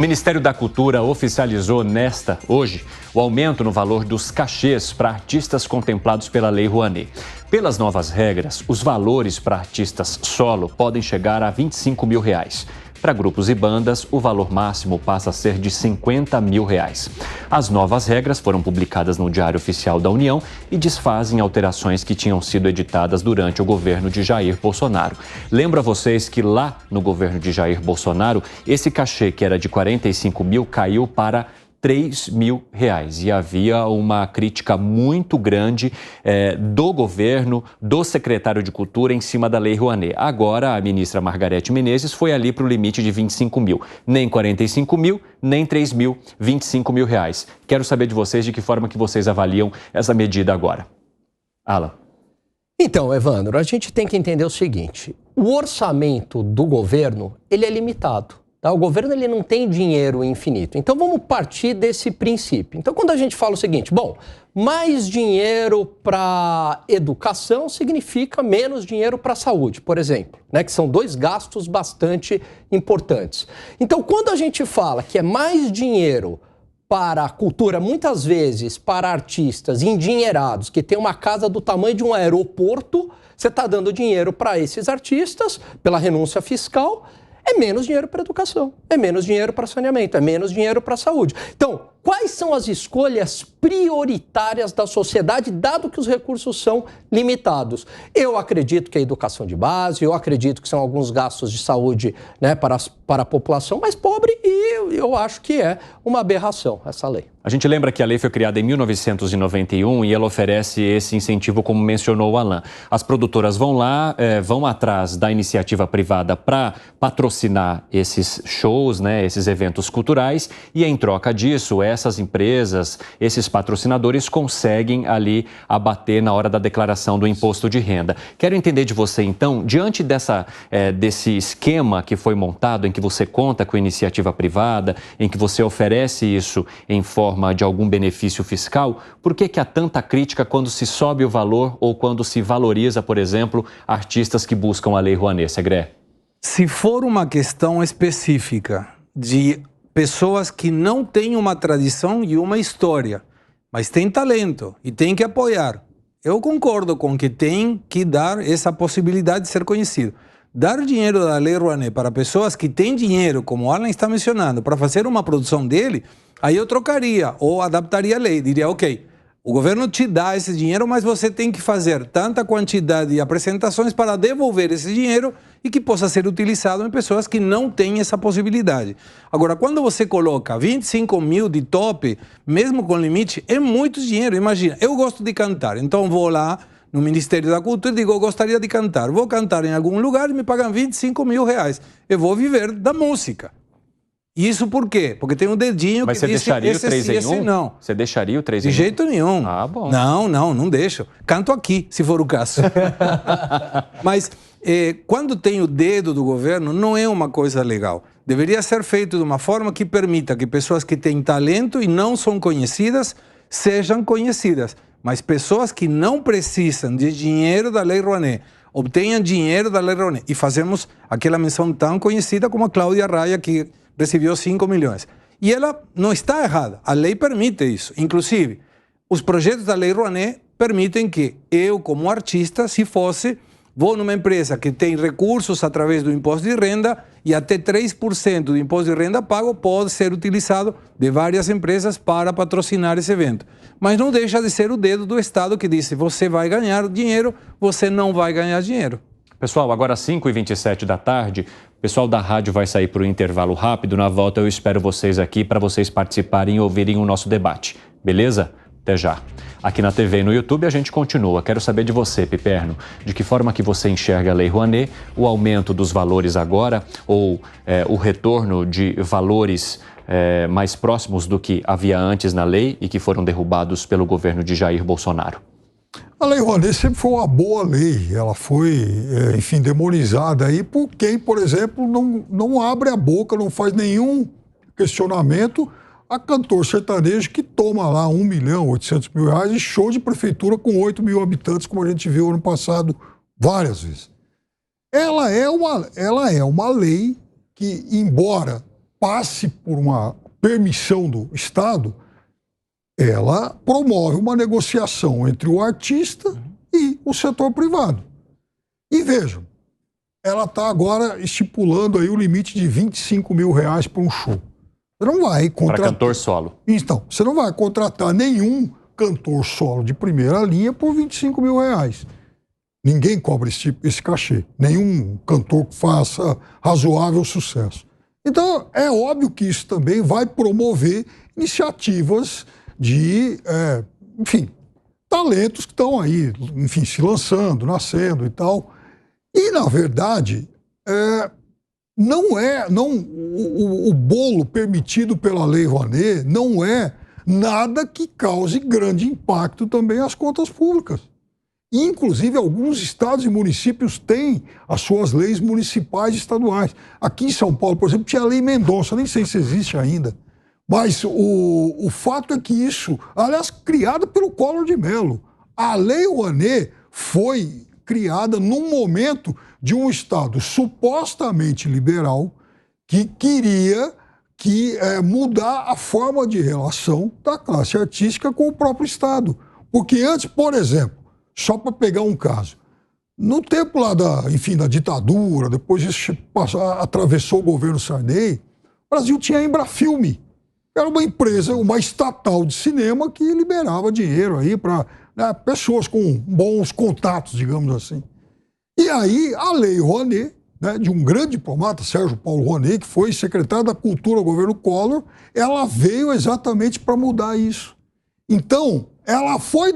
O Ministério da Cultura oficializou hoje, o aumento no valor dos cachês para artistas contemplados pela Lei Rouanet. Pelas novas regras, os valores para artistas solo podem chegar a R$ 25 mil. Para grupos e bandas, o valor máximo passa a ser de R$ 50 mil. As novas regras foram publicadas no Diário Oficial da União e desfazem alterações que tinham sido editadas durante o governo de Jair Bolsonaro. Lembro a vocês que lá no governo de Jair Bolsonaro, esse cachê que era de 45 mil caiu para R$ 3 mil. E havia uma crítica muito grande do governo, do secretário de Cultura em cima da Lei Rouanet. Agora, a ministra Margarete Menezes foi ali para o limite de R$ 25 mil. Nem 45 mil, nem 3 mil, R$ 25 mil. Quero saber de vocês de que forma que vocês avaliam essa medida agora. Alan. Então, Evandro, a gente tem que entender o seguinte. O orçamento do governo, ele é limitado. O governo ele não tem dinheiro infinito. Então vamos partir desse princípio. Então quando a gente fala o seguinte, bom, mais dinheiro para educação significa menos dinheiro para a saúde, por exemplo, né, que são dois gastos bastante importantes. Então quando a gente fala que é mais dinheiro para a cultura, muitas vezes para artistas endinheirados, que tem uma casa do tamanho de um aeroporto, você está dando dinheiro para esses artistas pela renúncia fiscal. É menos dinheiro para educação, é menos dinheiro para saneamento, é menos dinheiro para saúde. Então, quais são as escolhas prioritárias da sociedade, dado que os recursos são limitados? Eu acredito que é a educação de base, eu acredito que são alguns gastos de saúde, né, para a população mais pobre e eu acho que é uma aberração essa lei. A gente lembra que a lei foi criada em 1991 e ela oferece esse incentivo, como mencionou o Alan. As produtoras vão lá, vão atrás da iniciativa privada para patrocinar esses shows, né, esses eventos culturais, e em troca disso, essas empresas, esses patrocinadores conseguem ali abater na hora da declaração do imposto de renda. Quero entender de você, então, diante desse esquema que foi montado, em que você conta com iniciativa privada, em que você oferece isso em forma de algum benefício fiscal, por que há tanta crítica quando se sobe o valor ou quando se valoriza, por exemplo, artistas que buscam a Lei Rouanet, Segré? Se for uma questão específica de pessoas que não têm uma tradição e uma história, mas têm talento e têm que apoiar, eu concordo com que tem que dar essa possibilidade de ser conhecido. Dar dinheiro da Lei Rouanet para pessoas que têm dinheiro, como o Alan está mencionando, para fazer uma produção dele, aí eu trocaria ou adaptaria a lei. Diria, ok, o governo te dá esse dinheiro, mas você tem que fazer tanta quantidade de apresentações para devolver esse dinheiro e que possa ser utilizado em pessoas que não têm essa possibilidade. Agora, quando você coloca 25 mil de tope, mesmo com limite, é muito dinheiro. Imagina, eu gosto de cantar, então vou lá no Ministério da Cultura e digo, eu gostaria de cantar. Vou cantar em algum lugar e me pagam 25 mil reais. Eu vou viver da música. Isso por quê? Porque tem um dedinho mas que diz... Mas você deixaria o 3 em 1? Não. Você deixaria o 3 em 1? De jeito nenhum. Ah, bom. Não deixo. Canto aqui, se for o caso. Mas quando tem o dedo do governo, não é uma coisa legal. Deveria ser feito de uma forma que permita que pessoas que têm talento e não são conhecidas, sejam conhecidas. Mas pessoas que não precisam de dinheiro da Lei Rouanet, obtenham dinheiro da Lei Rouanet. E fazemos aquela menção tão conhecida como a Cláudia Raia, que recebeu 5 milhões. E ela não está errada. A lei permite isso. Inclusive, os projetos da Lei Rouanet permitem que eu, como artista, se fosse, vou numa empresa que tem recursos através do imposto de renda e até 3% do imposto de renda pago pode ser utilizado de várias empresas para patrocinar esse evento. Mas não deixa de ser o dedo do Estado que diz, você vai ganhar dinheiro, você não vai ganhar dinheiro. Pessoal, agora 5h27 da tarde, o pessoal da rádio vai sair para o intervalo rápido. Na volta eu espero vocês aqui para vocês participarem e ouvirem o nosso debate. Beleza? Até já. Aqui na TV e no YouTube a gente continua. Quero saber de você, Piperno, de que forma que você enxerga a Lei Rouanet, o aumento dos valores agora ou o retorno de valores mais próximos do que havia antes na lei e que foram derrubados pelo governo de Jair Bolsonaro. A Lei Rouanet sempre foi uma boa lei. Ela foi, enfim, demonizada aí por quem, por exemplo, não abre a boca, não faz nenhum questionamento a cantor sertanejo que toma lá 1.800.000 reais e show de prefeitura com 8 mil habitantes, como a gente viu ano passado várias vezes. Ela é uma lei que, embora passe por uma permissão do Estado, ela promove uma negociação entre o artista e o setor privado. E vejam, ela está agora estipulando aí o limite de R$25 mil para um show. Você não vai contratar... Para cantor solo. Então, você não vai contratar nenhum cantor solo de primeira linha por R$25 mil. Ninguém cobra esse cachê. Nenhum cantor que faça razoável sucesso. Então, é óbvio que isso também vai promover iniciativas de, enfim, talentos que estão aí, enfim, se lançando, nascendo e tal. E, na verdade, o bolo permitido pela Lei Rouanet não é nada que cause grande impacto também às contas públicas. Inclusive, alguns estados e municípios têm as suas leis municipais e estaduais. Aqui em São Paulo, por exemplo, tinha a Lei Mendonça, nem sei se existe ainda. Mas o fato é que isso, aliás, criado pelo Collor de Mello. A Lei Rouanet foi criada num momento de um Estado supostamente liberal que queria mudar a forma de relação da classe artística com o próprio Estado. Porque antes, por exemplo, só para pegar um caso, no tempo lá da ditadura, depois isso atravessou o governo Sarney, o Brasil tinha a Embrafilme. Era uma empresa, uma estatal de cinema que liberava dinheiro aí para pessoas com bons contatos, digamos assim. E aí a Lei Rouanet, de um grande diplomata, Sérgio Paulo Rouanet, que foi secretário da Cultura do governo Collor, ela veio exatamente para mudar isso. Então, ela foi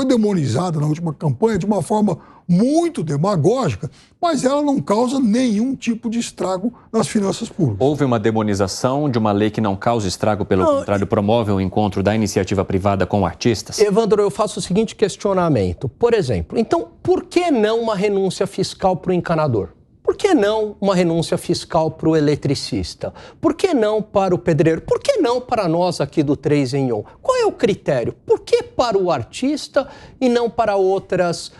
demonizada na última campanha de uma forma muito demagógica, mas ela não causa nenhum tipo de estrago nas finanças públicas. Houve uma demonização de uma lei que não causa estrago, pelo contrário, promove o encontro da iniciativa privada com artistas? Evandro, eu faço o seguinte questionamento. Por exemplo, então, por que não uma renúncia fiscal para o encanador? Por que não uma renúncia fiscal para o eletricista? Por que não para o pedreiro? Por que não para nós aqui do 3 em 1? Qual é o critério? Por que para o artista e não para outras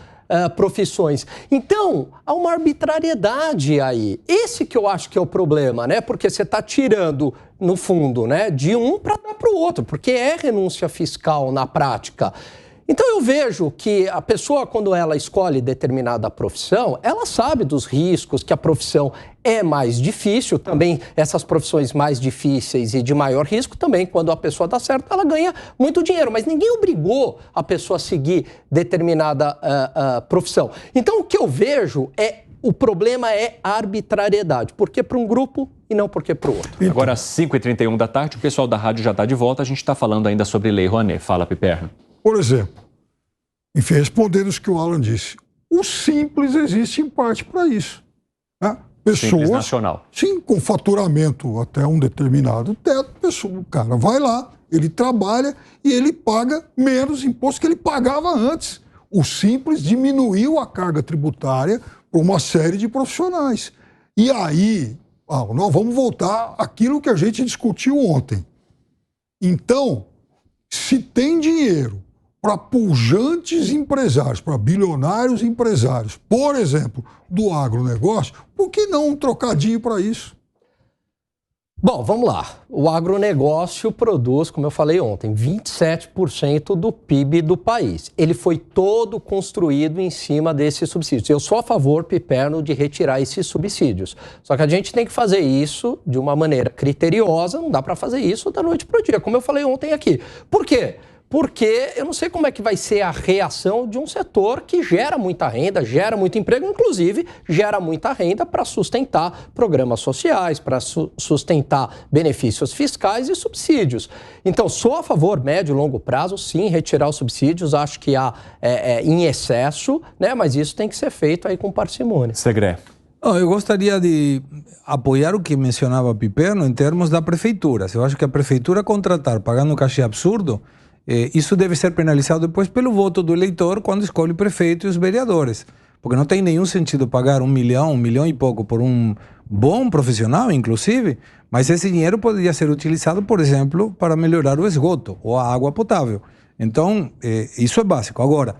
profissões? Então, há uma arbitrariedade aí. Esse que eu acho que é o problema, né? Porque você está tirando, no fundo, né, de um para dar para o outro, porque é renúncia fiscal na prática. Então eu vejo que a pessoa, quando ela escolhe determinada profissão, ela sabe dos riscos, que a profissão é mais difícil, também essas profissões mais difíceis e de maior risco, também quando a pessoa dá certo, ela ganha muito dinheiro, mas ninguém obrigou a pessoa a seguir determinada profissão. Então o que eu vejo o problema é a arbitrariedade, porque para um grupo e não porque para o outro. Agora às 5h31 da tarde, o pessoal da rádio já está de volta, a gente está falando ainda sobre Lei Rouanet. Fala, Piperno. Por exemplo, enfim, respondendo isso que o Alan disse, o Simples existe em parte para isso. Né? Pessoas, Simples Nacional. Sim, com faturamento até um determinado teto, o cara vai lá, ele trabalha e ele paga menos imposto que ele pagava antes. O Simples diminuiu a carga tributária para uma série de profissionais. E aí, nós vamos voltar àquilo que a gente discutiu ontem. Então, se tem dinheiro para pujantes empresários, para bilionários empresários, por exemplo, do agronegócio, por que não um trocadinho para isso? Bom, vamos lá. O agronegócio produz, como eu falei ontem, 27% do PIB do país. Ele foi todo construído em cima desses subsídios. Eu sou a favor, Piperno, de retirar esses subsídios. Só que a gente tem que fazer isso de uma maneira criteriosa, não dá para fazer isso da noite para o dia, como eu falei ontem aqui. Por quê? Porque eu não sei como é que vai ser a reação de um setor que gera muita renda, gera muito emprego, inclusive gera muita renda para sustentar programas sociais, para sustentar benefícios fiscais e subsídios. Então, sou a favor, médio e longo prazo, sim, retirar os subsídios, acho que há em excesso, né? Mas isso tem que ser feito aí com parcimônia. Segré. Eu gostaria de apoiar o que mencionava Piperno em termos da prefeitura. Eu acho que a prefeitura contratar pagando um cachê absurdo, isso deve ser penalizado depois pelo voto do eleitor quando escolhe o prefeito e os vereadores. Porque não tem nenhum sentido pagar 1 milhão e pouco por um bom profissional, inclusive, mas esse dinheiro poderia ser utilizado, por exemplo, para melhorar o esgoto ou a água potável. Então, isso é básico. Agora,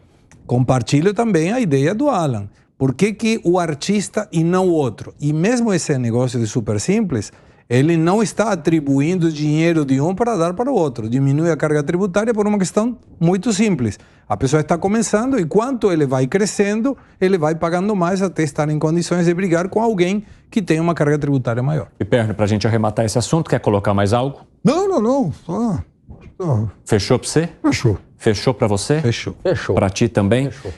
compartilho também a ideia do Alan. Por que o artista e não o outro? E mesmo esse negócio de super simples, ele não está atribuindo dinheiro de um para dar para o outro. Diminui a carga tributária por uma questão muito simples. A pessoa está começando e quanto ele vai crescendo, ele vai pagando mais até estar em condições de brigar com alguém que tem uma carga tributária maior. Piperno, para a gente arrematar esse assunto, quer colocar mais algo? Não. Fechou para você? Fechou. Fechou para você? Fechou. Fechou. Para ti também? Fechou.